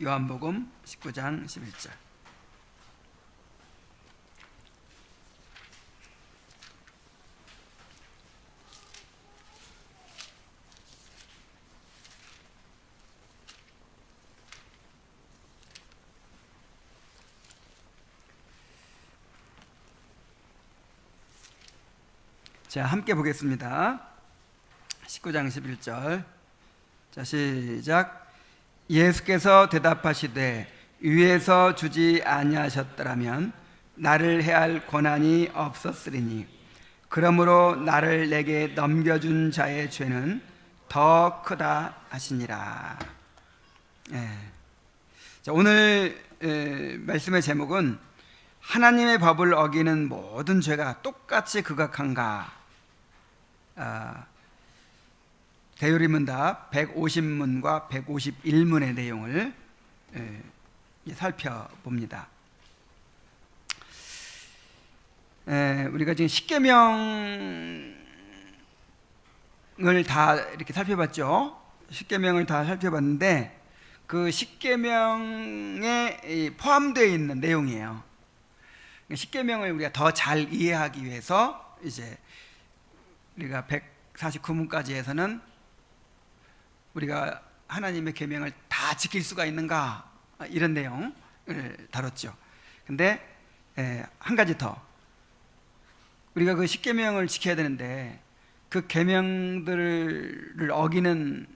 요한복음 19장 11절. 자, 함께 보겠습니다. 19장 11절. 자, 시작. 예수께서 대답하시되 위에서 주지 아니하셨더라면 나를 해할 권한이 없었으리니 그러므로 나를 내게 넘겨준 자의 죄는 더 크다 하시니라. 자, 오늘 말씀의 제목은 하나님의 법을 어기는 모든 죄가 똑같이 극악한가. 대요리문답 150문과 151문의 내용을 살펴봅니다. 우리가 지금 십계명을 다 이렇게 살펴봤죠. 십계명을 다 살펴봤는데 그 십계명에 포함되어 있는 내용이에요. 십계명을 우리가 더 잘 이해하기 위해서 이제 우리가 149문까지 해서는 우리가 하나님의 계명을 다 지킬 수가 있는가, 이런 내용을 다뤘죠. 근데 한 가지 더, 우리가 그 십계명을 지켜야 되는데 그 계명들을 어기는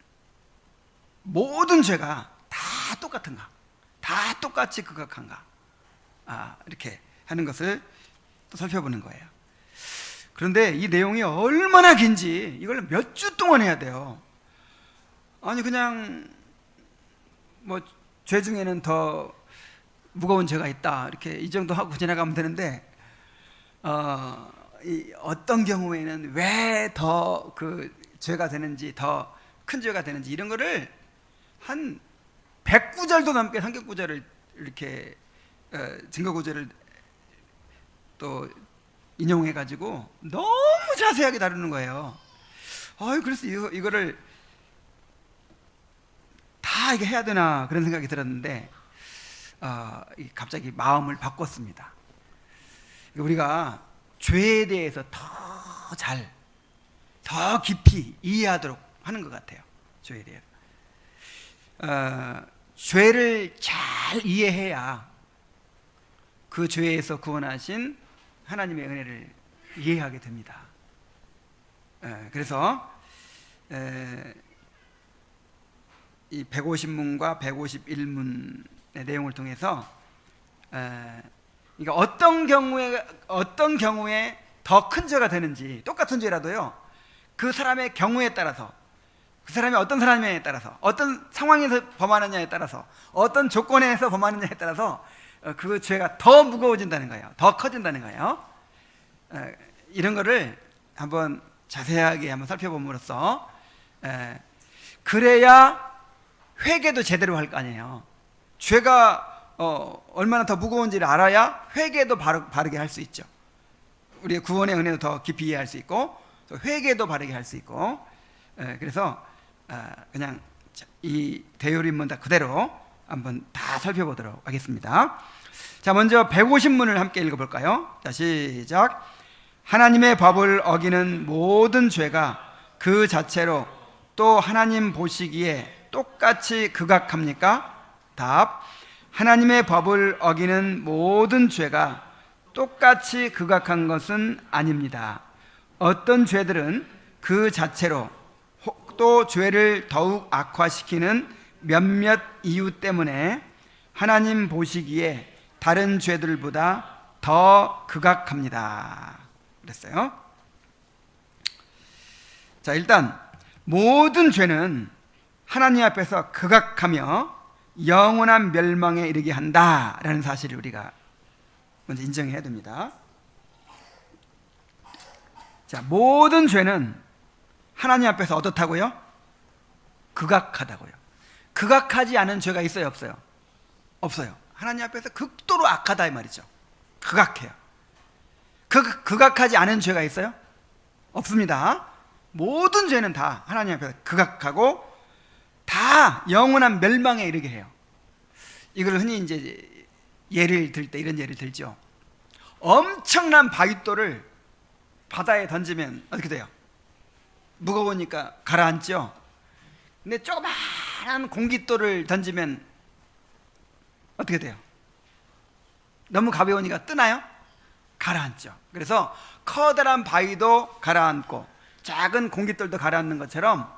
모든 죄가 다 똑같은가, 다 똑같이 극악한가, 이렇게 하는 것을 또 살펴보는 거예요. 그런데 이 내용이 얼마나 긴지 이걸 몇 주 동안 해야 돼요. 아니 그냥 뭐 죄 중에는 더 무거운 죄가 있다, 이렇게 이 정도 하고 지나가면 되는데 어떤 경우에는 왜 더 그 죄가 되는지, 더 큰 죄가 되는지, 이런 거를 한 100구절도 넘게 성경구절을 이렇게 증거구절을 또 인용해가지고 너무 자세하게 다루는 거예요. 그래서 이거를 다 이게 해야 되나 그런 생각이 들었는데 갑자기 마음을 바꿨습니다. 우리가 죄에 대해서 더 깊이 이해하도록 하는 것 같아요. 죄에 대해서 죄를 잘 이해해야 그 죄에서 구원하신 하나님의 은혜를 이해하게 됩니다. 그래서 이 150문과 151문의 내용을 통해서 그러니까 어떤 경우에 더 큰 죄가 되는지, 똑같은 죄라도요, 그 사람의 경우에 따라서, 그 사람이 어떤 사람에 따라서, 어떤 상황에서 범하느냐에 따라서, 어떤 조건에서 범하느냐에 따라서 그 죄가 더 무거워진다는 거예요. 더 커진다는 거예요. 이런 거를 한번 자세하게 한번 살펴봄으로써 그래야 회개도 제대로 할 거 아니에요. 죄가 얼마나 더 무거운지를 알아야 회개도 바르게 할 수 있죠. 우리의 구원의 은혜도 더 깊이 이해할 수 있고, 또 회개도 바르게 할 수 있고. 그래서 그냥 이 대요리문 다 그대로 한번 다 살펴보도록 하겠습니다. 자, 먼저 150문을 함께 읽어볼까요? 자, 시작. 하나님의 법을 어기는 모든 죄가 그 자체로 또 하나님 보시기에 똑같이 극악합니까? 답. 하나님의 법을 어기는 모든 죄가 똑같이 극악한 것은 아닙니다. 어떤 죄들은 그 자체로 또 죄를 더욱 악화시키는 몇몇 이유 때문에 하나님 보시기에 다른 죄들보다 더 극악합니다. 그랬어요. 자, 일단 모든 죄는 하나님 앞에서 극악하며 영원한 멸망에 이르게 한다라는 사실을 우리가 먼저 인정해야 됩니다. 자, 모든 죄는 하나님 앞에서 어떻다고요? 극악하다고요. 극악하지 않은 죄가 있어요, 없어요? 없어요. 하나님 앞에서 극도로 악하다 이 말이죠. 극악해요. 극악하지 않은 죄가 있어요? 없습니다. 모든 죄는 다 하나님 앞에서 극악하고 다 영원한 멸망에 이르게 해요. 이걸 흔히 이제 예를 들 때 이런 예를 들죠. 엄청난 바위돌을 바다에 던지면 어떻게 돼요? 무거우니까 가라앉죠. 근데 조그마한 공깃돌을 던지면 어떻게 돼요? 너무 가벼우니까 뜨나요? 가라앉죠. 그래서 커다란 바위도 가라앉고 작은 공깃돌도 가라앉는 것처럼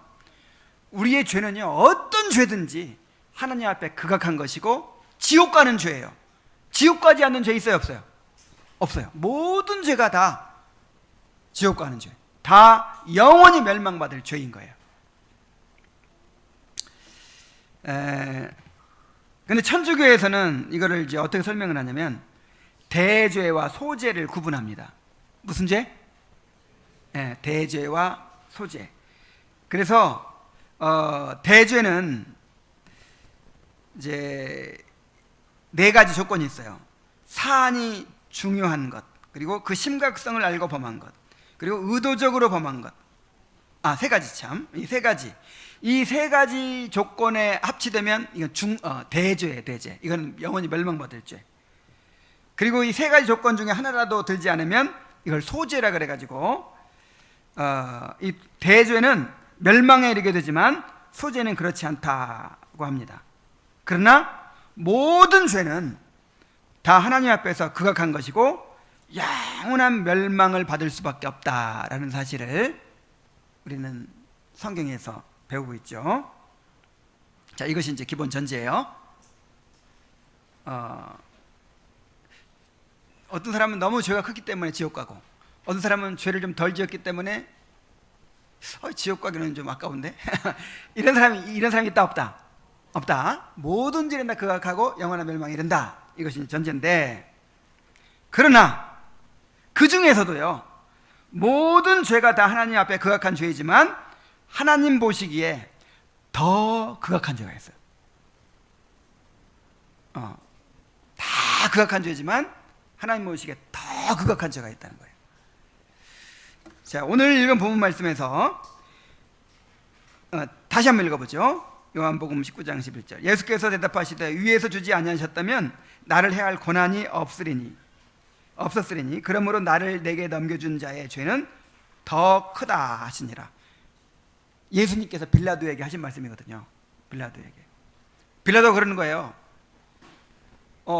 우리의 죄는요, 어떤 죄든지 하나님 앞에 극악한 것이고 지옥 가는 죄예요. 지옥 가지 않는 죄 있어요, 없어요? 없어요. 모든 죄가 다 지옥 가는 죄, 다 영원히 멸망받을 죄인 거예요. 근데 천주교에서는 이거를 이제 어떻게 설명을 하냐면 대죄와 소죄를 구분합니다. 무슨 죄? 대죄와 소죄. 그래서 대죄는 이제 4가지 조건이 있어요. 사안이 중요한 것, 그리고 그 심각성을 알고 범한 것, 그리고 의도적으로 범한 것. 3가지 참. 이 3가지. 이 3가지 조건에 합치되면 이건 대죄예요, 대죄. 이건 영원히 멸망받을 죄. 그리고 이 3가지 조건 중에 하나라도 들지 않으면 이걸 소죄라 그래가지고 이 대죄는 멸망에 이르게 되지만 소죄는 그렇지 않다고 합니다. 그러나 모든 죄는 다 하나님 앞에서 극악한 것이고 영원한 멸망을 받을 수밖에 없다라는 사실을 우리는 성경에서 배우고 있죠. 자, 이것이 이제 기본 전제예요. 어떤 사람은 너무 죄가 크기 때문에 지옥 가고, 어떤 사람은 죄를 좀 덜 지었기 때문에 지옥 가기는 좀 아까운데 이런 사람이 있다, 없다? 없다. 모든 죄는 다 극악하고 영원한 멸망에 이른다. 이것이 전제인데, 그러나 그 중에서도요, 모든 죄가 다 하나님 앞에 극악한 죄이지만 하나님 보시기에 더 극악한 죄가 있어요. 다 극악한 죄지만 하나님 보시기에 더 극악한 죄가 있다는 거예요. 자, 오늘 읽은 본문 말씀에서 다시 한번 읽어보죠. 요한복음 19장 11절. 예수께서 대답하시되 위에서 주지 아니하셨다면 나를 해할 권한이 없었으리니 그러므로 나를 내게 넘겨준 자의 죄는 더 크다 하시니라. 예수님께서 빌라도에게 하신 말씀이거든요. 빌라도가 그러는 거예요.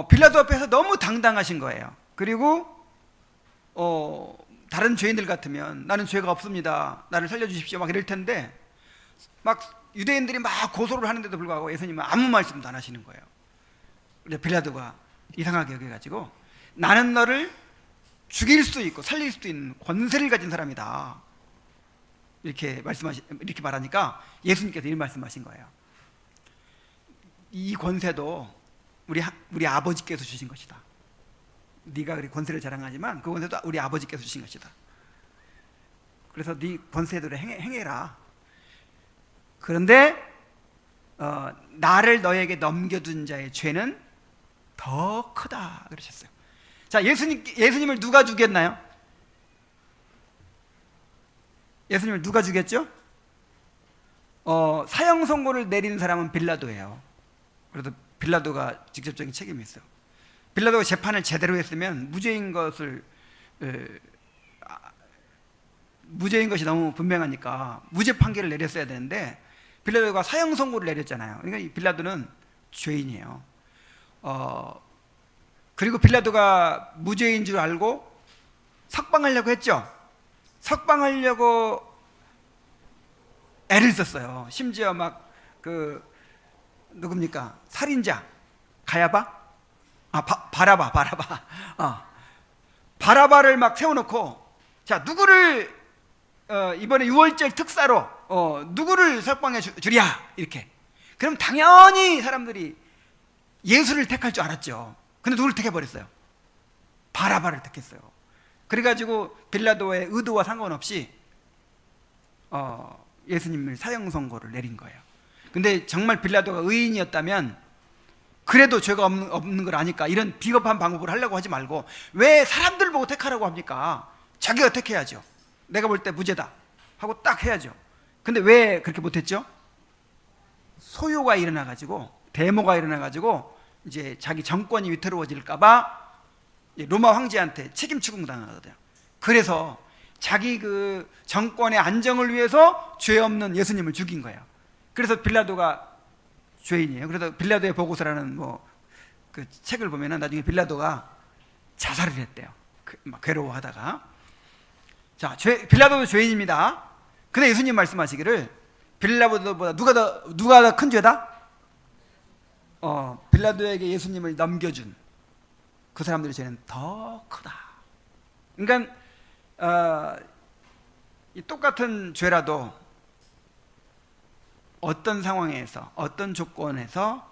빌라도 앞에서 너무 당당하신 거예요. 그리고 다른 죄인들 같으면 나는 죄가 없습니다, 나를 살려주십시오 막 이럴 텐데, 막 유대인들이 막 고소를 하는데도 불구하고 예수님은 아무 말씀도 안 하시는 거예요. 근데 빌라도가 이상하게 여겨가지고 나는 너를 죽일 수 있고 살릴 수 있는 권세를 가진 사람이다, 이렇게 말하니까 예수님께서 이런 말씀하신 거예요. 이 권세도 우리 아버지께서 주신 것이다. 네가 그리 권세를 자랑하지만 그 권세도 우리 아버지께서 주신 것이다. 그래서 네 권세대로 행해라. 그런데 나를 너에게 넘겨둔 자의 죄는 더 크다 그러셨어요. 자, 예수님을 누가 죽였나요? 예수님을 누가 죽였죠? 사형 선고를 내리는 사람은 빌라도예요. 그래도 빌라도가 직접적인 책임이 있어요. 빌라도가 재판을 제대로 했으면 무죄인 것이 너무 분명하니까 무죄 판결을 내렸어야 되는데 빌라도가 사형 선고를 내렸잖아요. 그러니까 이 빌라도는 죄인이에요. 그리고 빌라도가 무죄인 줄 알고 석방하려고 했죠. 석방하려고 애를 썼어요. 심지어 막 누굽니까? 살인자 가야바? 바라바를 막 세워놓고, 자, 누구를 이번에 6월절 특사로 누구를 석방해 주랴, 이렇게. 그럼 당연히 사람들이 예수를 택할 줄 알았죠. 근데 누구를 택해버렸어요? 바라바를 택했어요. 그래가지고 빌라도의 의도와 상관없이 예수님을 사형 선고를 내린 거예요. 근데 정말 빌라도가 의인이었다면 그래도 죄가 없는 걸 아니까 이런 비겁한 방법을 하려고 하지 말고, 왜 사람들 보고 택하라고 합니까? 자기가 택해야죠. 내가 볼 때 무죄다 하고 딱 해야죠. 근데 왜 그렇게 못했죠? 소요가 일어나가지고, 데모가 일어나가지고 이제 자기 정권이 위태로워질까봐 로마 황제한테 책임 추궁당하거든요. 그래서 자기 그 정권의 안정을 위해서 죄 없는 예수님을 죽인 거예요. 그래서 빌라도가 죄인이에요. 그래서 빌라도의 보고서라는 그 책을 보면은 나중에 빌라도가 자살을 했대요. 막 괴로워하다가. 자, 빌라도도 죄인입니다. 근데 예수님 말씀하시기를 빌라도보다 누가 더 큰 죄다? 빌라도에게 예수님을 넘겨준 그 사람들의 죄는 더 크다. 그러니까 이 똑같은 죄라도 어떤 상황에서, 어떤 조건에서,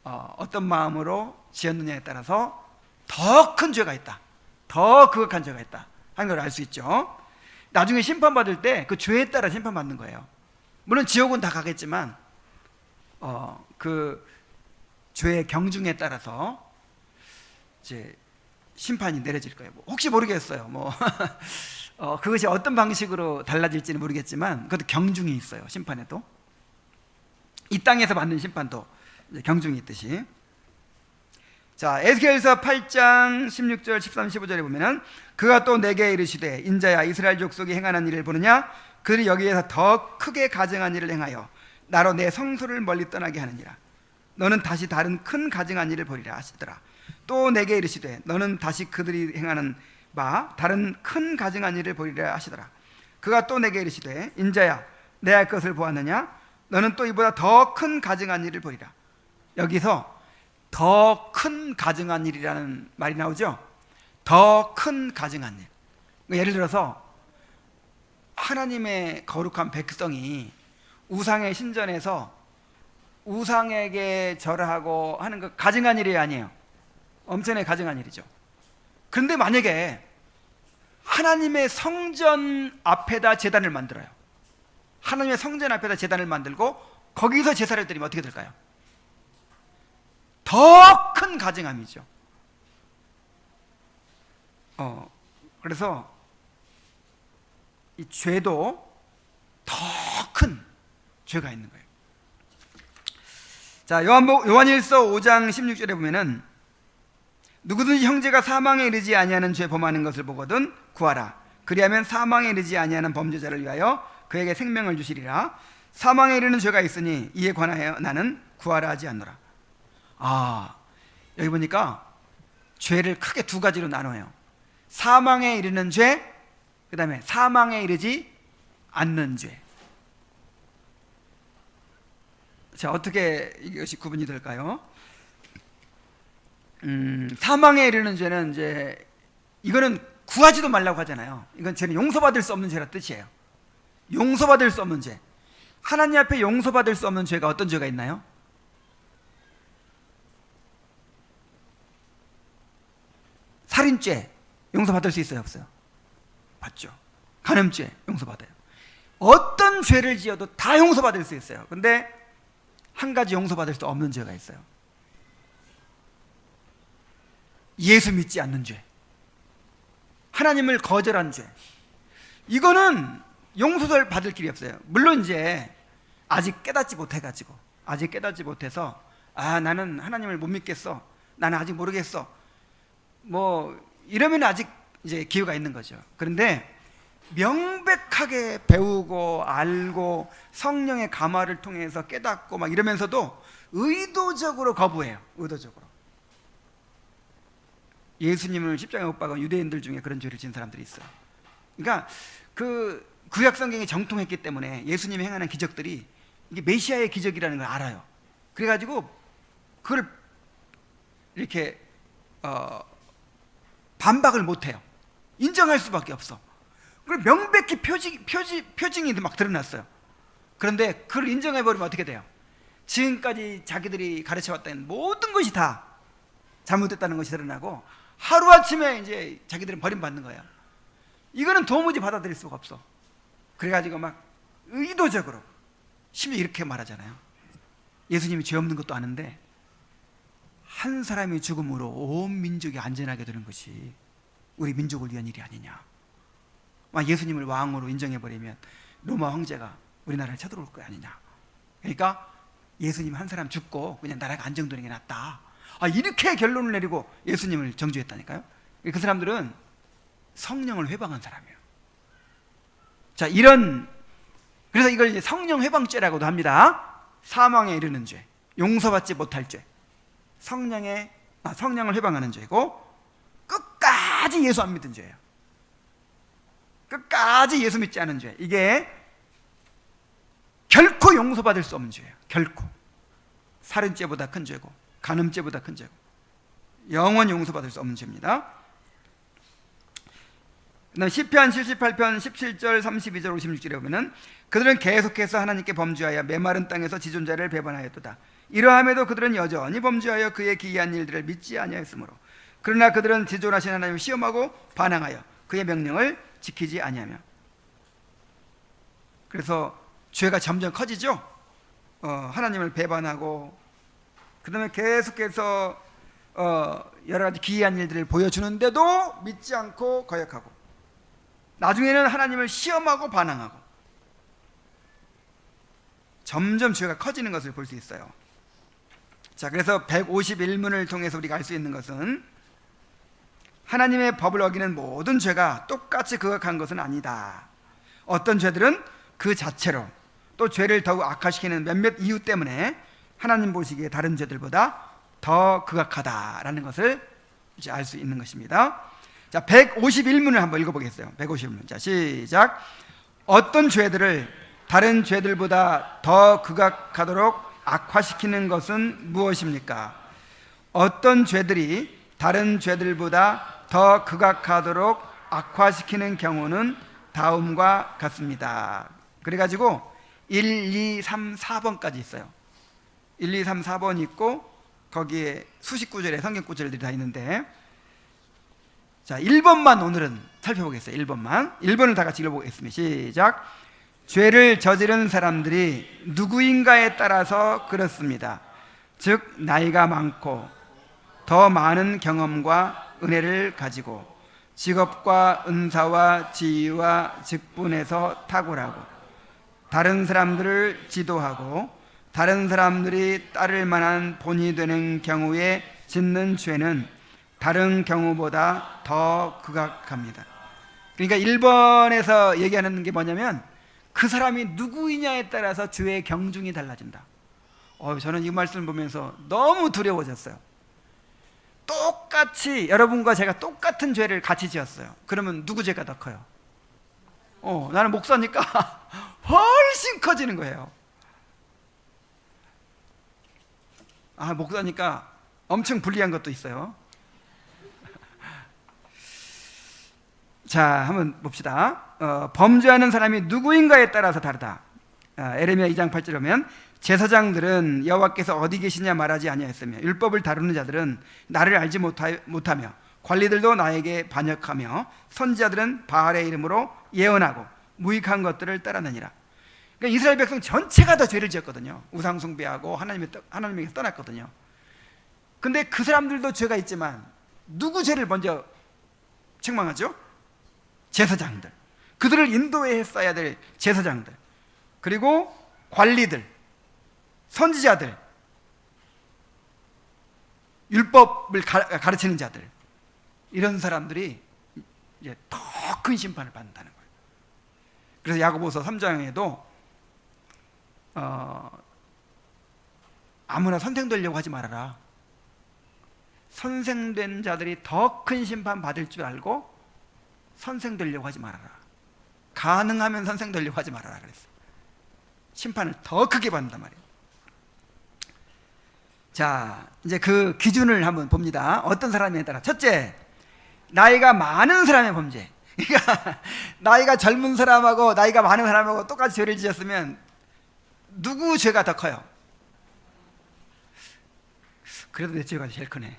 어떤 마음으로 지었느냐에 따라서 더 큰 죄가 있다, 더 극악한 죄가 있다 하는 걸 알 수 있죠. 나중에 심판받을 때 그 죄에 따라 심판받는 거예요. 물론 지옥은 다 가겠지만 그 죄의 경중에 따라서 이제 심판이 내려질 거예요. 혹시 모르겠어요. 그것이 어떤 방식으로 달라질지는 모르겠지만 그것도 경중이 있어요. 심판에도 이 땅에서 받는 심판도 경중이 있듯이. 자, 에스겔서 8장 16절 13, 15절에 보면은 그가 또 내게 이르시되 인자야 이스라엘 족속이 행하는 일을 보느냐? 그들이 여기에서 더 크게 가증한 일을 행하여 나로 내 성소를 멀리 떠나게 하느니라. 너는 다시 다른 큰 가증한 일을 보리라 하시더라. 또 내게 이르시되 너는 다시 그들이 행하는 바 다른 큰 가증한 일을 보리라 하시더라. 그가 또 내게 이르시되 인자야 내 할 것을 보았느냐? 너는 또 이보다 더 큰 가증한 일을 보리라. 여기서 더 큰 가증한 일이라는 말이 나오죠. 더 큰 가증한 일. 예를 들어서 하나님의 거룩한 백성이 우상의 신전에서 우상에게 절하고 하는 거 가증한 일이 아니에요. 엄청나게 가증한 일이죠. 그런데 만약에 하나님의 성전 앞에다 제단을 만들어요. 하나님의 성전 앞에다 제단을 만들고 거기서 제사를 드리면 어떻게 될까요? 더 큰 가증함이죠. 그래서 이 죄도 더 큰 죄가 있는 거예요. 자, 요한일서 5장 16절에 보면은 누구든지 형제가 사망에 이르지 아니하는 죄 범하는 것을 보거든 구하라. 그리하면 사망에 이르지 아니하는 범죄자를 위하여 그에게 생명을 주시리라. 사망에 이르는 죄가 있으니 이에 관하여 나는 구하라 하지 않노라. 여기 보니까 죄를 크게 두 가지로 나눠요. 사망에 이르는 죄, 그 다음에 사망에 이르지 않는 죄. 자, 어떻게 이것이 구분이 될까요? 사망에 이르는 죄는 이제 이거는 구하지도 말라고 하잖아요. 이건 죄는 용서받을 수 없는 죄라 뜻이에요. 용서받을 수 없는 죄. 하나님 앞에 용서받을 수 없는 죄가 어떤 죄가 있나요? 살인죄 용서받을 수 있어요, 없어요? 받죠. 간음죄 용서받아요. 어떤 죄를 지어도 다 용서받을 수 있어요. 근데 한 가지 용서받을 수 없는 죄가 있어요. 예수 믿지 않는 죄, 하나님을 거절한 죄. 이거는 용서를 받을 길이 없어요. 물론 이제 아직 깨닫지 못해서 나는 하나님을 못 믿겠어, 나는 아직 모르겠어, 이러면 아직 이제 기회가 있는 거죠. 그런데 명백하게 배우고 알고 성령의 감화를 통해서 깨닫고 막 이러면서도 의도적으로 거부해요. 의도적으로. 예수님을 십자가에 못 박은 유대인들 중에 그런 죄를 지은 사람들이 있어요. 그러니까 그 구약 성경이 정통했기 때문에 예수님이 행하는 기적들이 이게 메시아의 기적이라는 걸 알아요. 그래가지고 그걸 이렇게 반박을 못해요. 인정할 수밖에 없어. 그리고 명백히 표징이 막 드러났어요. 그런데 그걸 인정해버리면 어떻게 돼요? 지금까지 자기들이 가르쳐왔던 모든 것이 다 잘못됐다는 것이 드러나고 하루아침에 이제 자기들은 버림받는 거예요. 이거는 도무지 받아들일 수가 없어. 그래가지고 막 의도적으로, 심지어 이렇게 말하잖아요. 예수님이 죄 없는 것도 아는데 한 사람의 죽음으로 온 민족이 안전하게 되는 것이 우리 민족을 위한 일이 아니냐. 예수님을 왕으로 인정해버리면 로마 황제가 우리나라를 쳐들어올 거 아니냐. 그러니까 예수님 한 사람 죽고 그냥 나라가 안정되는 게 낫다. 이렇게 결론을 내리고 예수님을 정죄했다니까요. 그 사람들은 성령을 회방한 사람이에요. 자, 그래서 이걸 이제 성령 회방죄라고도 합니다. 사망에 이르는 죄, 용서받지 못할 죄, 성령을 회방하는 죄고, 끝까지 예수 안 믿은 죄예요. 끝까지 예수 믿지 않은 죄, 이게 결코 용서받을 수 없는 죄예요. 결코. 살인죄보다 큰 죄고, 간음죄보다 큰 죄고, 영원히 용서받을 수 없는 죄입니다. 그다음 시편 78편 17절 32절 56절에 보면은 그들은 계속해서 하나님께 범죄하여 메마른 땅에서 지존자를 배반하였도다. 이러함에도 그들은 여전히 범죄하여 그의 기이한 일들을 믿지 아니하였으므로, 그러나 그들은 지존하신 하나님을 시험하고 반항하여 그의 명령을 지키지 아니하며. 그래서 죄가 점점 커지죠. 하나님을 배반하고, 그 다음에 계속해서 여러 가지 기이한 일들을 보여주는데도 믿지 않고 거역하고, 나중에는 하나님을 시험하고 반항하고, 점점 죄가 커지는 것을 볼 수 있어요. 자, 그래서 151문을 통해서 우리가 알 수 있는 것은 하나님의 법을 어기는 모든 죄가 똑같이 극악한 것은 아니다. 어떤 죄들은 그 자체로, 또 죄를 더욱 악화시키는 몇몇 이유 때문에 하나님 보시기에 다른 죄들보다 더 극악하다라는 것을 이제 알 수 있는 것입니다. 자, 151문을 한번 읽어보겠어요. 151문. 자, 시작. 어떤 죄들을 다른 죄들보다 더 극악하도록 악화시키는 것은 무엇입니까? 어떤 죄들이 다른 죄들보다 더 극악하도록 악화시키는 경우는 다음과 같습니다. 그래가지고 1, 2, 3, 4번까지 있어요. 1, 2, 3, 4번 있고 거기에 수십 구절의 성경 구절들이 다 있는데, 자, 1번만 오늘은 살펴보겠어요. 1번을 다 같이 읽어보겠습니다. 시작. 죄를 저지른 사람들이 누구인가에 따라서 그렇습니다. 즉 나이가 많고 더 많은 경험과 은혜를 가지고 직업과 은사와 지위와 직분에서 탁월하고 다른 사람들을 지도하고 다른 사람들이 따를 만한 본이 되는 경우에 짓는 죄는 다른 경우보다 더 극악합니다. 그러니까 1번에서 얘기하는 게 뭐냐면 그 사람이 누구이냐에 따라서 죄의 경중이 달라진다. 저는 이 말씀을 보면서 너무 두려워졌어요. 똑같이 여러분과 제가 똑같은 죄를 같이 지었어요. 그러면 누구 죄가 더 커요? 나는 목사니까 훨씬 커지는 거예요. 목사니까 엄청 불리한 것도 있어요. 자, 한번 봅시다. 범죄하는 사람이 누구인가에 따라서 다르다. 에레미야 2장 8절에 보면 제사장들은 여호와께서 어디 계시냐 말하지 아니하였으며 율법을 다루는 자들은 나를 알지 못하며 관리들도 나에게 반역하며 선지자들은 바알의 이름으로 예언하고 무익한 것들을 따라다니라. 그러니까 이스라엘 백성 전체가 다 죄를 지었거든요. 우상 숭배하고 하나님에게서 떠났거든요. 근데 그 사람들도 죄가 있지만 누구 죄를 먼저 책망하죠? 제사장들, 그들을 인도했어야 될 제사장들, 그리고 관리들, 선지자들, 율법을 가르치는 자들, 이런 사람들이 이제 더 큰 심판을 받는다는 거예요. 그래서 야고보서 3장에도 아무나 선생되려고 하지 말아라. 선생된 자들이 더 큰 심판 받을 줄 알고 선생되려고 하지 말아라. 가능하면 선생되려고 하지 말아라 그랬어요. 심판을 더 크게 받는단 말이에요. 자, 이제 그 기준을 한번 봅니다. 어떤 사람에 따라. 첫째, 나이가 많은 사람의 범죄. 그러니까 나이가 젊은 사람하고 나이가 많은 사람하고 똑같이 죄를 지었으면 누구 죄가 더 커요? 그래도 내 죄가 제일 크네.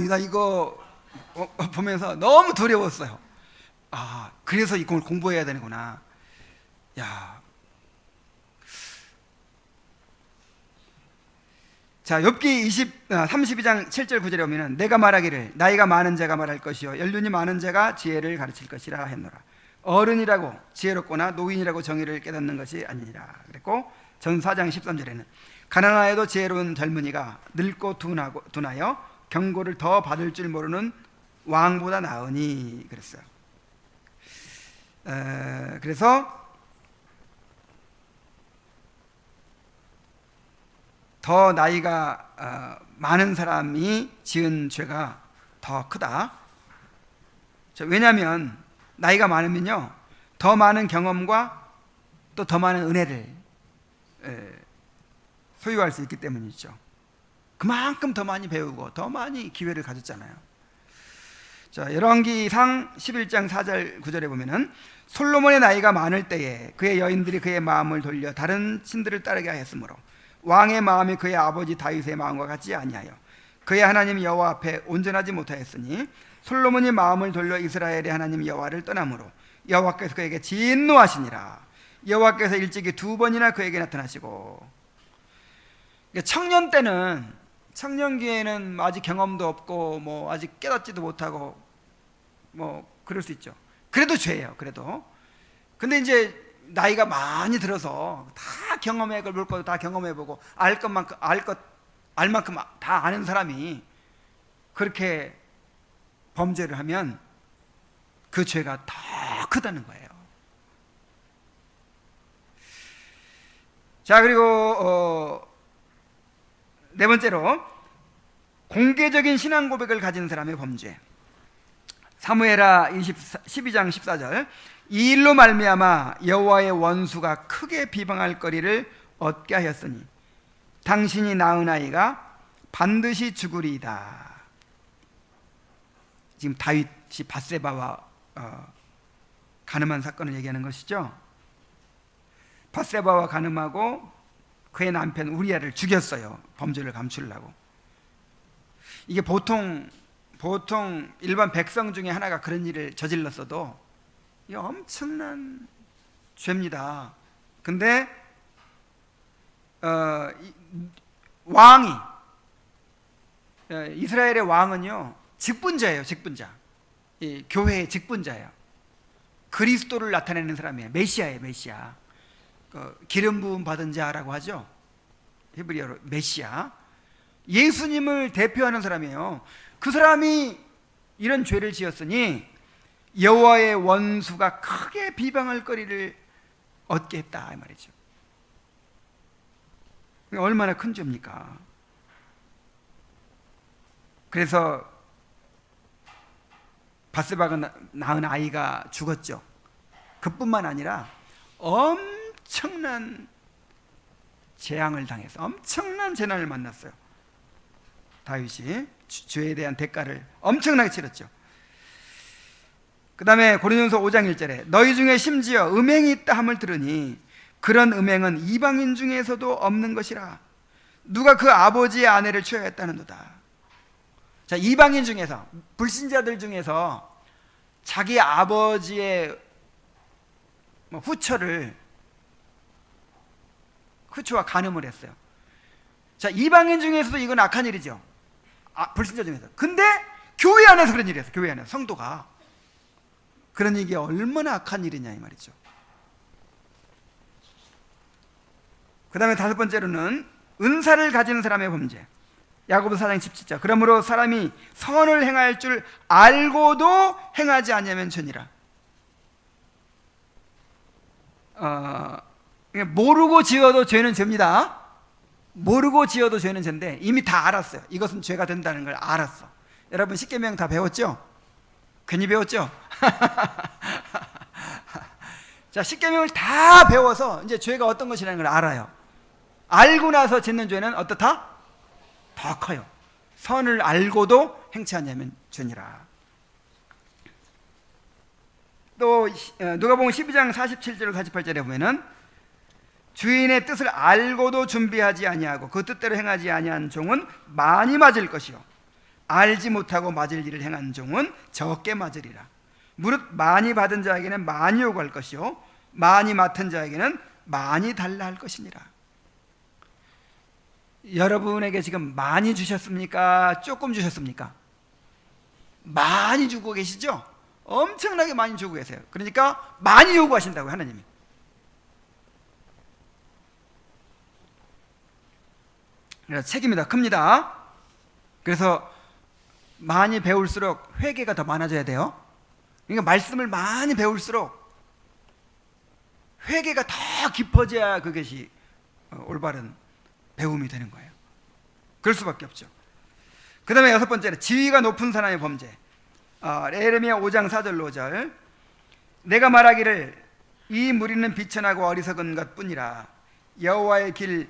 나 이거 보면서 너무 두려웠어요. 그래서 이걸 공부해야 되는구나. 자, 욥기 32장 7절 9절에 보면은 내가 말하기를 나이가 많은 자가 말할 것이요 연륜이 많은 자가 지혜를 가르칠 것이라 했노라. 어른이라고 지혜롭거나 노인이라고 정의를 깨닫는 것이 아니니라 그랬고, 전 4장 13절에는 가난하여도 지혜로운 젊은이가 늙고 둔하여 경고를 더 받을 줄 모르는 왕보다 나으니 그랬어요. 그래서 더 나이가 많은 사람이 지은 죄가 더 크다. 왜냐하면 나이가 많으면요, 더 많은 경험과 또 더 많은 은혜를 소유할 수 있기 때문이죠. 그만큼 더 많이 배우고 더 많이 기회를 가졌잖아요. 자, 열왕기상 11장 4절 9절에 보면은 솔로몬의 나이가 많을 때에 그의 여인들이 그의 마음을 돌려 다른 신들을 따르게 하였으므로 왕의 마음이 그의 아버지 다윗의 마음과 같지 아니하여 그의 하나님 여호와 앞에 온전하지 못하였으니 솔로몬이 마음을 돌려 이스라엘의 하나님 여호와를 떠나므로 여호와께서 그에게 진노하시니라. 여호와께서 일찍이 2번이나 그에게 나타나시고. 청년 때는, 청년기에는 아직 경험도 없고 뭐 아직 깨닫지도 못하고 뭐 그럴 수 있죠. 그래도 죄예요. 그래도. 근데 이제 나이가 많이 들어서 다 경험해 볼 것도 다 경험해보고 알 만큼 다 아는 사람이 그렇게 범죄를 하면 그 죄가 더 크다는 거예요. 자, 그리고 네 번째로 공개적인 신앙 고백을 가진 사람의 범죄. 사무엘하 12장 14절, 이 일로 말미암아 여호와의 원수가 크게 비방할 거리를 얻게 하였으니 당신이 낳은 아이가 반드시 죽으리이다. 지금 다윗이 밧세바와 간음한 사건을 얘기하는 것이죠. 밧세바와 간음하고 그의 남편 우리아를 죽였어요. 범죄를 감추려고. 이게 보통 일반 백성 중에 하나가 그런 일을 저질렀어도 이게 엄청난 죄입니다. 근데 왕이, 이스라엘의 왕은요 직분자예요. 직분자. 이 교회의 직분자예요. 그리스도를 나타내는 사람이에요. 메시아예요. 메시아. 기름 부음 받은 자라고 하죠. 히브리어로 메시아. 예수님을 대표하는 사람이에요. 그 사람이 이런 죄를 지었으니 여호와의 원수가 크게 비방할 거리를 얻게 했다, 이 말이죠. 얼마나 큰 죄입니까? 그래서 밧세바가 낳은 아이가 죽었죠. 그뿐만 아니라 엄청난 재앙을 당해서 엄청난 재난을 만났어요. 다윗이 죄에 대한 대가를 엄청나게 치렀죠. 그 다음에 고린도전서 5장 1절에 너희 중에 심지어 음행이 있다 함을 들으니 그런 음행은 이방인 중에서도 없는 것이라. 누가 그 아버지의 아내를 취하였다는도다. 자, 이방인 중에서, 불신자들 중에서 자기 아버지의 후처와 간음을 했어요. 자, 이방인 중에서도 이건 악한 일이죠. 불신자 중에서. 근데 교회 안에서 그런 일이 했어요. 교회 안에서 성도가. 그런 이게 얼마나 악한 일이냐 이 말이죠. 그 다음에 다섯 번째로는 은사를 가진 사람의 범죄. 야고보서 4장 17절. 그러므로 사람이 선을 행할 줄 알고도 행하지 않으면 죄니라. 모르고 지어도 죄는 죄입니다. 모르고 지어도 죄는 죄인데 이미 다 알았어요. 이것은 죄가 된다는 걸 알았어. 여러분 십계명 다 배웠죠? 괜히 배웠죠? 자, 십계명을 다 배워서 이제 죄가 어떤 것이라는 걸 알아요. 알고 나서 짓는 죄는 어떻다? 더 커요. 선을 알고도 행치 않냐면 죄니라. 또 누가복음 12장 47절 48절에 보면은 주인의 뜻을 알고도 준비하지 아니하고 그 뜻대로 행하지 아니한 종은 많이 맞을 것이요 알지 못하고 맞을 일을 행한 종은 적게 맞으리라. 무릇 많이 받은 자에게는 많이 요구할 것이요 많이 맡은 자에게는 많이 달라 할 것이니라. 여러분에게 지금 많이 주셨습니까? 조금 주셨습니까? 많이 주고 계시죠? 엄청나게 많이 주고 계세요. 그러니까 많이 요구하신다고요, 하나님이. 그래서 책임이 더 큽니다. 그래서 많이 배울수록 회개가 더 많아져야 돼요. 그러니까 말씀을 많이 배울수록 회개가 더 깊어져야 그것이 올바른 배움이 되는 거예요. 그럴 수밖에 없죠. 그 다음에 여섯 번째는 지위가 높은 사람의 범죄. 에레미야 5장 4절 5절. 내가 말하기를 이 무리는 비천하고 어리석은 것뿐이라 여호와의 길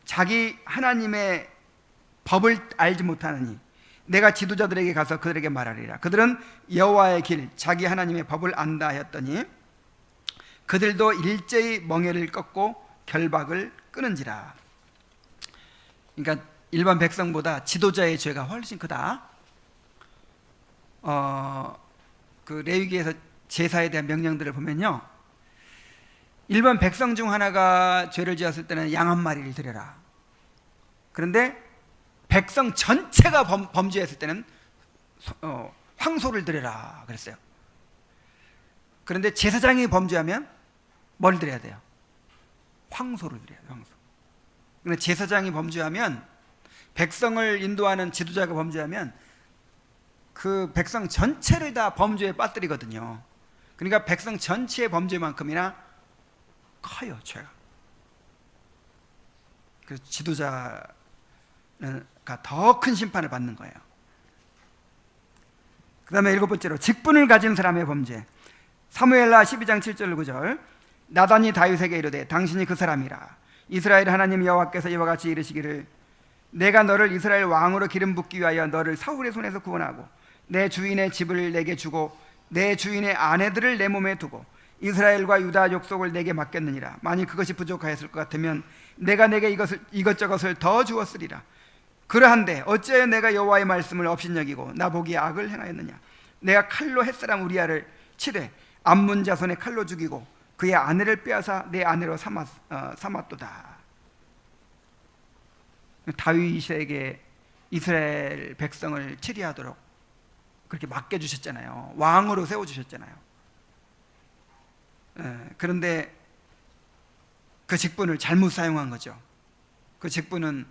자기 하나님의 법을 알지 못하느니 내가 지도자들에게 가서 그들에게 말하리라. 그들은 여호와의 길 자기 하나님의 법을 안다 하였더니 그들도 일제히 멍에를 꺾고 결박을 끊은지라. 그러니까 일반 백성보다 지도자의 죄가 훨씬 크다. 그 레위기에서 제사에 대한 명령들을 보면요, 일반 백성 중 하나가 죄를 지었을 때는 양 한 마리를 드려라. 그런데 백성 전체가 범죄했을 때는 황소를 드려라 그랬어요. 그런데 제사장이 범죄하면 뭘 드려야 돼요? 황소를 드려야 돼요. 황소. 그런데 제사장이 범죄하면, 백성을 인도하는 지도자가 범죄하면 그 백성 전체를 다 범죄에 빠뜨리거든요. 그러니까 백성 전체의 범죄만큼이나 커요, 죄가. 그 지도자가 더 큰 심판을 받는 거예요. 그 다음에 일곱 번째로 직분을 가진 사람의 범죄. 사무엘하 12장 7절 9절. 나단이 다윗에게 이르되 당신이 그 사람이라. 이스라엘 하나님 여호와께서 이와 같이 이르시기를 내가 너를 이스라엘 왕으로 기름 붓기 위하여 너를 사울의 손에서 구원하고 내 주인의 집을 내게 주고 내 주인의 아내들을 내 몸에 두고 이스라엘과 유다 족속을 내게 맡겼느니라. 만일 그것이 부족하였을 것 같으면 내가 내게 이것저것을 더 주었으리라. 그러한데 어찌하여 내가 여호와의 말씀을 업신여기고 나보기에 악을 행하였느냐. 내가 칼로 햇사람 우리아를 치되 암몬 자손의 칼로 죽이고 그의 아내를 빼앗아 내 아내로 삼았도다. 다윗에게 이스라엘 백성을 치리하도록 그렇게 맡겨주셨잖아요. 왕으로 세워주셨잖아요. 그런데 그 직분을 잘못 사용한 거죠. 그 직분은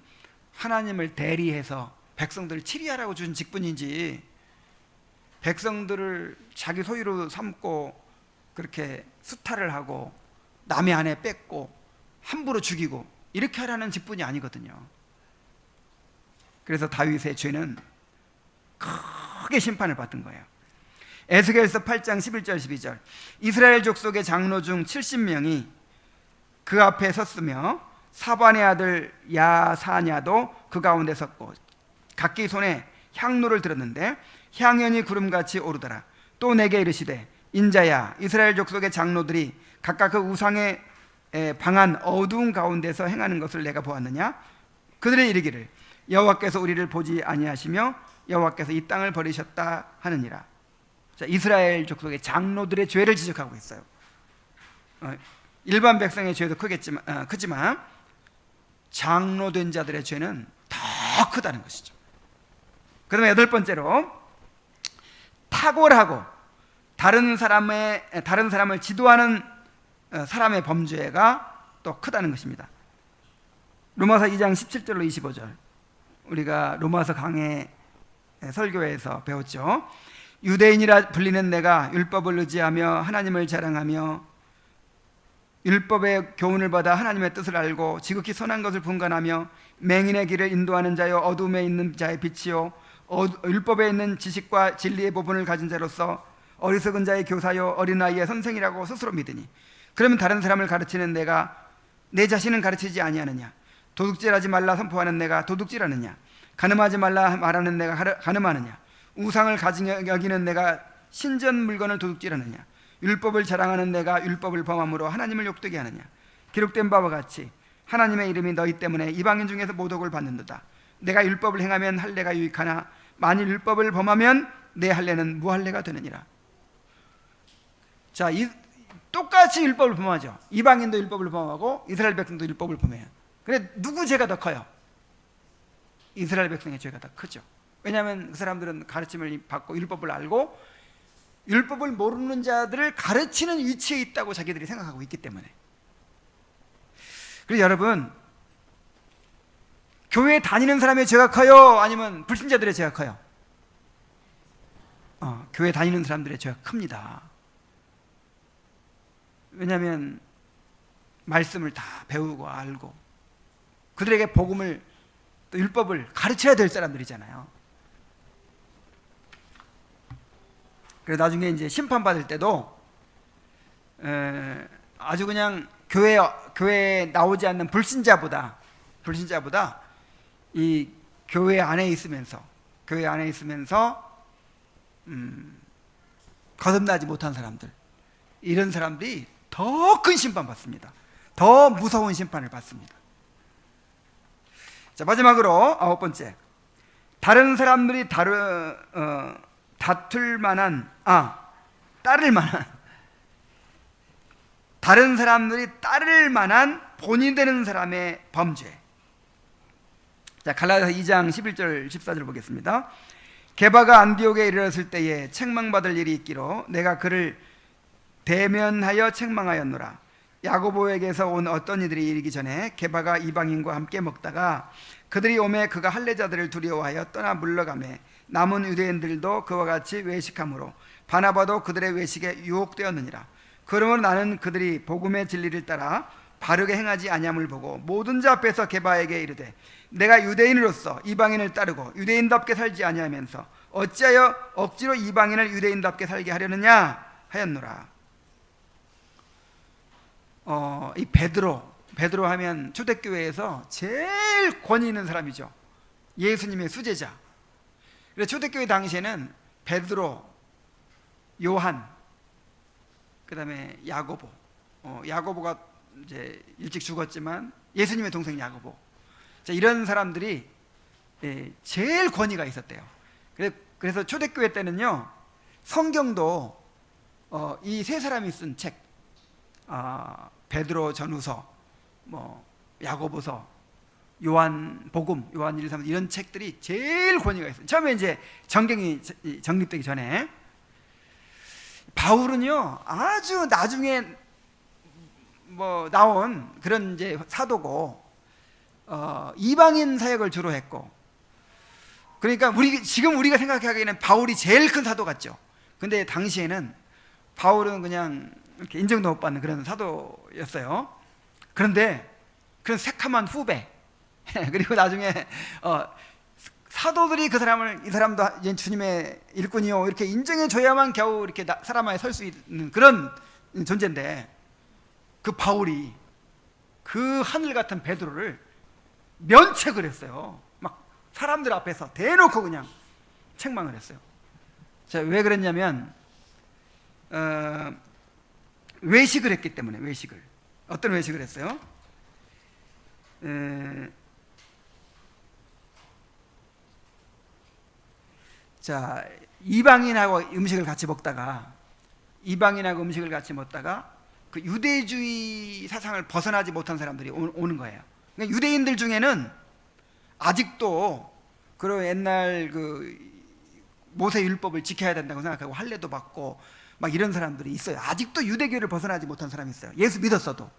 하나님을 대리해서 백성들을 치리하라고 준 직분인지, 백성들을 자기 소유로 삼고 그렇게 수탈을 하고 남의 아내 뺏고 함부로 죽이고 이렇게 하라는 직분이 아니거든요. 그래서 다윗의 죄는 크게 심판을 받은 거예요. 에스겔서 8장 11절 12절. 이스라엘 족속의 장로 중 70명이 그 앞에 섰으며 사반의 아들 야사냐도 그 가운데 섰고 각기 손에 향로를 들었는데 향연이 구름같이 오르더라. 또 내게 이르시되 인자야, 이스라엘 족속의 장로들이 각각 그 우상의 방한 어두운 가운데서 행하는 것을 내가 보았느냐. 그들의 이르기를 여호와께서 우리를 보지 아니하시며 여호와께서 이 땅을 버리셨다 하느니라. 자, 이스라엘 족속의 장로들의 죄를 지적하고 있어요. 일반 백성의 죄도 크지만 장로된 자들의 죄는 더 크다는 것이죠. 그 다음에 여덟 번째로 탁월하고 다른 사람을 지도하는 사람의 범죄가 또 크다는 것입니다. 로마서 2장 17절로 25절. 우리가 로마서 강해 설교에서 배웠죠. 유대인이라 불리는 내가 율법을 의지하며 하나님을 자랑하며 율법의 교훈을 받아 하나님의 뜻을 알고 지극히 선한 것을 분간하며 맹인의 길을 인도하는 자요 어둠에 있는 자의 빛이요 율법에 있는 지식과 진리의 보분을 가진 자로서 어리석은 자의 교사요 어린아이의 선생이라고 스스로 믿으니 그러면 다른 사람을 가르치는 내가 내 자신은 가르치지 아니하느냐. 도둑질하지 말라 선포하는 내가 도둑질하느냐. 간음하지 말라 말하는 내가 간음하느냐. 우상을 가진 여기는 내가 신전 물건을 도둑질하느냐. 율법을 자랑하는 내가 율법을 범함으로 하나님을 욕되게 하느냐. 기록된 바와 같이 하나님의 이름이 너희 때문에 이방인 중에서 모독을 받는도다. 내가 율법을 행하면 할례가 유익하나 만일 율법을 범하면 내 할례는 무할례가 되느니라. 자, 똑같이 율법을 범하죠. 이방인도 율법을 범하고 이스라엘 백성도 율법을 범해요. 그런데 누구 죄가 더 커요? 이스라엘 백성의 죄가 더 크죠. 왜냐하면 그 사람들은 가르침을 받고 율법을 알고 율법을 모르는 자들을 가르치는 위치에 있다고 자기들이 생각하고 있기 때문에. 그래서 여러분, 교회 다니는 사람의 죄가 커요? 아니면 불신자들의 죄가 커요? 교회 다니는 사람들의 죄가 큽니다. 왜냐하면 말씀을 다 배우고 알고 그들에게 복음을 또 율법을 가르쳐야 될 사람들이잖아요. 그래서 나중에 이제 심판받을 때도 아주 그냥 교회에 나오지 않는 불신자보다 이 교회 안에 있으면서 거듭나지 못한 사람들, 이런 사람들이 더 큰 심판 받습니다. 더 무서운 심판을 받습니다. 자, 마지막으로 9번째, 다른 사람들이 다른 사람들이 따를 만한 본이 되는 사람의 범죄. 자, 갈라디아서 2장 11절 14절 보겠습니다. 게바가 안디옥에 이르렀을 때에 책망받을 일이 있기로 내가 그를 대면하여 책망하였노라. 야고보에게서 온 어떤 이들이 이르기 전에 게바가 이방인과 함께 먹다가 그들이 오매 그가 할례자들을 두려워하여 떠나 물러가매 남은 유대인들도 그와 같이 외식함으로 바나바도 그들의 외식에 유혹되었느니라. 그러므로 나는 그들이 복음의 진리를 따라 바르게 행하지 아니함을 보고 모든 자 앞에서 게바에게 이르되 내가 유대인으로서 이방인을 따르고 유대인답게 살지 아니하면서 어찌하여 억지로 이방인을 유대인답게 살게 하려느냐 하였노라. 이 베드로 하면 초대교회에서 제일 권위 있는 사람이죠. 예수님의 수제자. 그래서 초대교회 당시에는 베드로, 요한, 그 다음에 야고보. 야고보가 이제 일찍 죽었지만 예수님의 동생 야고보. 자, 이런 사람들이 제일 권위가 있었대요. 그래서 초대교회 때는요, 성경도 이 세 사람이 쓴 책, 베드로 전후서, 야고보서, 요한복음, 요한 1, 3 이런 책들이 제일 권위가 있어요. 처음에 이제 정경이 정립되기 전에. 바울은요, 아주 나중에 나온 그런 이제 사도고, 이방인 사역을 주로 했고, 그러니까 지금 우리가 생각하기에는 바울이 제일 큰 사도 같죠. 근데 당시에는 바울은 그냥 이렇게 인정도 못 받는 그런 사도였어요. 그런데 그런 새카만 후배 그리고 나중에 사도들이 이 사람도 주님의 일꾼이요 이렇게 인정해 줘야만 겨우 이렇게 사람 안에 설 수 있는 그런 존재인데, 그 바울이 그 하늘 같은 베드로를 면책을 했어요. 막 사람들 앞에서 대놓고 그냥 책망을 했어요. 자, 왜 그랬냐면 외식을 했기 때문에. 어떤 외식을 했어요? 자, 이방인하고 음식을 같이 먹다가 그 유대주의 사상을 벗어나지 못한 사람들이 오는 거예요. 그러니까 유대인들 중에는 아직도 그런 옛날 그 모세 율법을 지켜야 된다고 생각하고 할례도 받고 막 이런 사람들이 있어요. 아직도 유대교를 벗어나지 못한 사람이 있어요. 예수 믿었어도.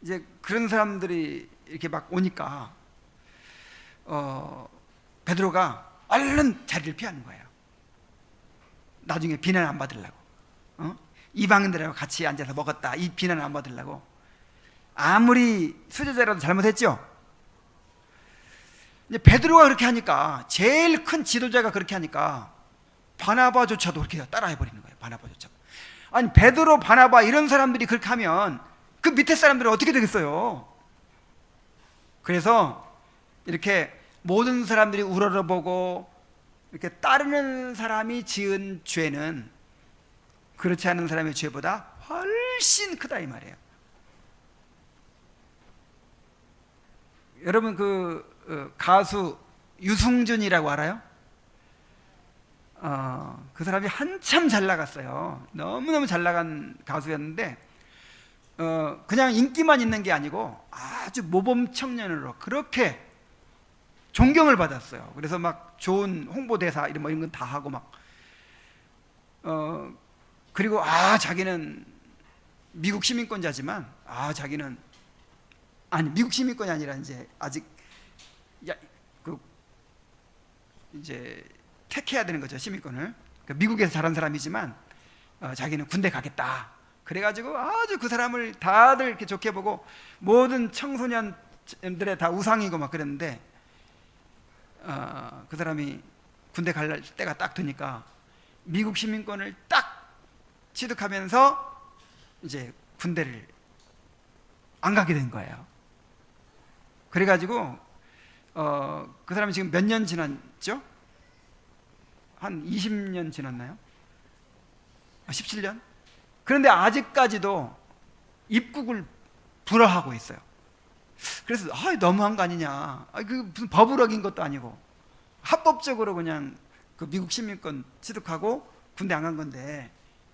이제 그런 사람들이 이렇게 막 오니까 베드로가 얼른 자리를 피하는 거예요. 나중에 비난 안 받으려고. 이방인들하고 같이 앉아서 먹었다, 이 비난을 안 받으려고. 아무리 수제자라도 잘못했죠. 이제 베드로가 그렇게 하니까, 제일 큰 지도자가 그렇게 하니까 바나바조차도 그렇게 따라해버리는 거예요. 바나바조차도. 아니, 베드로, 바나바 이런 사람들이 그렇게 하면 그 밑에 사람들은 어떻게 되겠어요? 그래서 이렇게 모든 사람들이 우러러보고 이렇게 따르는 사람이 지은 죄는 그렇지 않은 사람의 죄보다 훨씬 크다 이 말이에요. 여러분 그 가수 유승준이라고 알아요? 그 사람이 한참 잘 나갔어요. 너무너무 잘 나간 가수였는데 그냥 인기만 있는 게 아니고 아주 모범 청년으로 그렇게 존경을 받았어요. 그래서 막 좋은 홍보대사 이런 건 다 하고 막 그리고 자기는 미국 시민권자지만 자기는 아니 미국 시민권이 아니라 이제 아직 이제 택해야 되는 거죠, 시민권을. 그러니까 미국에서 자란 사람이지만 자기는 군대 가겠다. 그래가지고 아주 그 사람을 다들 이렇게 좋게 보고 모든 청소년들의 다 우상이고 막 그랬는데 그 사람이 군대 갈 때가 딱 되니까 미국 시민권을 딱 취득하면서 이제 군대를 안 가게 된 거예요. 그래가지고 그 사람이 지금 몇 년 지났죠? 한 20년 지났나요? 17년? 그런데 아직까지도 입국을 불허하고 있어요. 그래서 너무한 거 아니냐. 그 무슨 법을 어긴 것도 아니고 합법적으로 그냥 그 미국 시민권 취득하고 군대 안 간 건데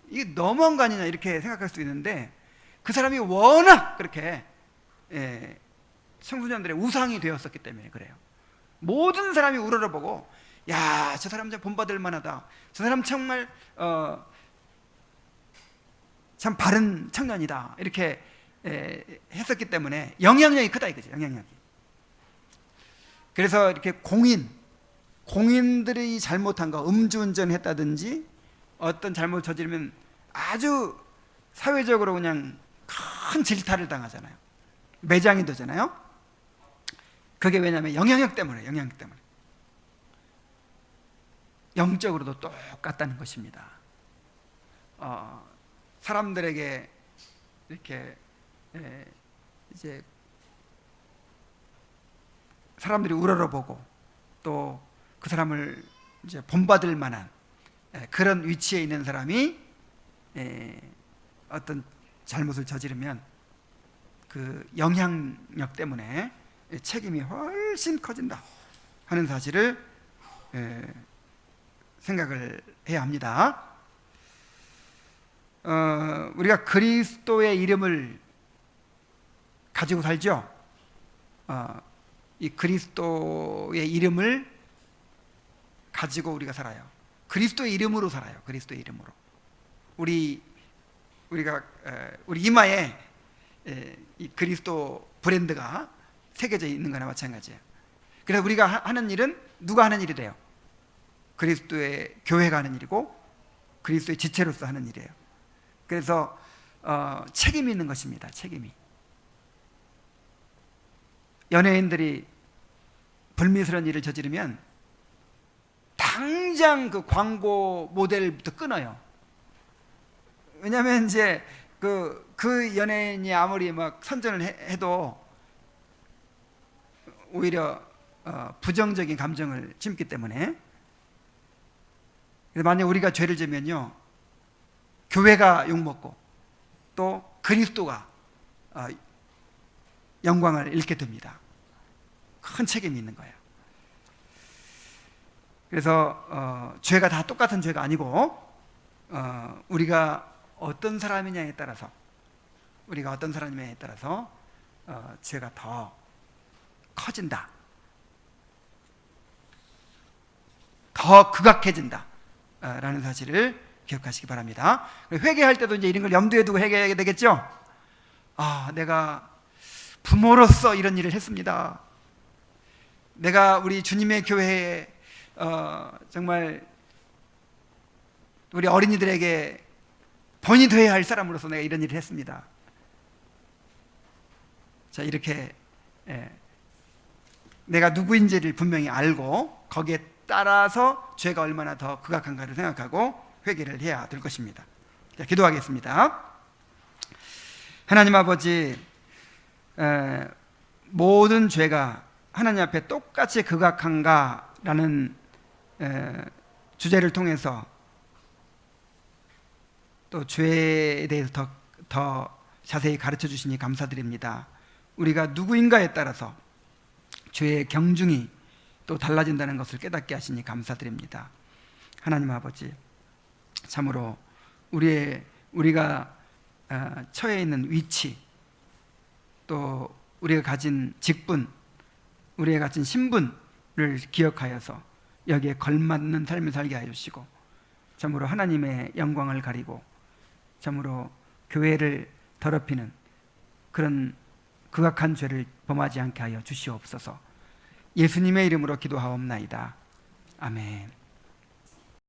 이게 너무한 거 아니냐 이렇게 생각할 수도 있는데 그 사람이 워낙 그렇게 청소년들의 우상이 되었었기 때문에 그래요. 모든 사람이 우러러보고 야, 저 사람 참 본받을 만하다. 저 사람 정말 참 바른 청년이다. 이렇게 했었기 때문에 영향력이 크다 이거죠. 영향력이. 그래서 이렇게 공인들이 잘못한 거, 음주운전했다든지 어떤 잘못 저지르면 아주 사회적으로 그냥 큰 질타를 당하잖아요. 매장이 되잖아요. 그게 왜냐하면 영향력 때문에. 영적으로도 똑같다는 것입니다. 사람들에게 이렇게 이제 사람들이 우러러보고 또 그 사람을 이제 본받을 만한 그런 위치에 있는 사람이 어떤 잘못을 저지르면 그 영향력 때문에 책임이 훨씬 커진다 하는 사실을 생각을 해야 합니다. 우리가 그리스도의 이름을 가지고 살죠. 이 그리스도의 이름을 가지고 우리가 살아요. 그리스도의 이름으로 살아요. 그리스도의 이름으로. 우리 이마에 이 그리스도 브랜드가 새겨져 있는 거나 마찬가지예요. 그래서 우리가 하는 일은 누가 하는 일이래요? 그리스도의 교회가 하는 일이고 그리스도의 지체로서 하는 일이에요. 그래서 책임이 있는 것입니다. 책임이. 연예인들이 불미스러운 일을 저지르면 당장 그 광고 모델부터 끊어요. 왜냐하면 이제 그 연예인이 아무리 막 선전을 해도 오히려 부정적인 감정을 심기 때문에. 그래서 만약 우리가 죄를 지면요, 교회가 욕먹고 또 그리스도가 영광을 잃게 됩니다. 큰 책임이 있는 거예요. 그래서 죄가 다 똑같은 죄가 아니고 우리가 어떤 사람이냐에 따라서 죄가 더 커진다, 더 극악해진다 라는 사실을 기억하시기 바랍니다. 회개할 때도 이제 이런 걸 염두에 두고 회개해야 되겠죠. 내가 부모로서 이런 일을 했습니다. 내가 우리 주님의 교회에 정말 우리 어린이들에게 본이 되어야 할 사람으로서 내가 이런 일을 했습니다. 자, 이렇게 내가 누구인지를 분명히 알고 거기에 따라서 죄가 얼마나 더 극악한가를 생각하고 회개를 해야 될 것입니다. 자, 기도하겠습니다. 하나님 아버지, 모든 죄가 하나님 앞에 똑같이 극악한가라는 주제를 통해서 또 죄에 대해서 더 자세히 가르쳐 주시니 감사드립니다. 우리가 누구인가에 따라서 죄의 경중이 또 달라진다는 것을 깨닫게 하시니 감사드립니다. 하나님 아버지, 참으로 우리가 처해 있는 위치, 또 우리가 가진 직분, 우리가 가진 신분, 기억하여서 여기에 걸맞는 삶을 살게 하여 주시고, 참으로 하나님의 영광을 가리고 참으로 교회를 더럽히는 그런 극악한 죄를 범하지 않게 하여 주시옵소서. 예수님의 이름으로 기도하옵나이다. 아멘.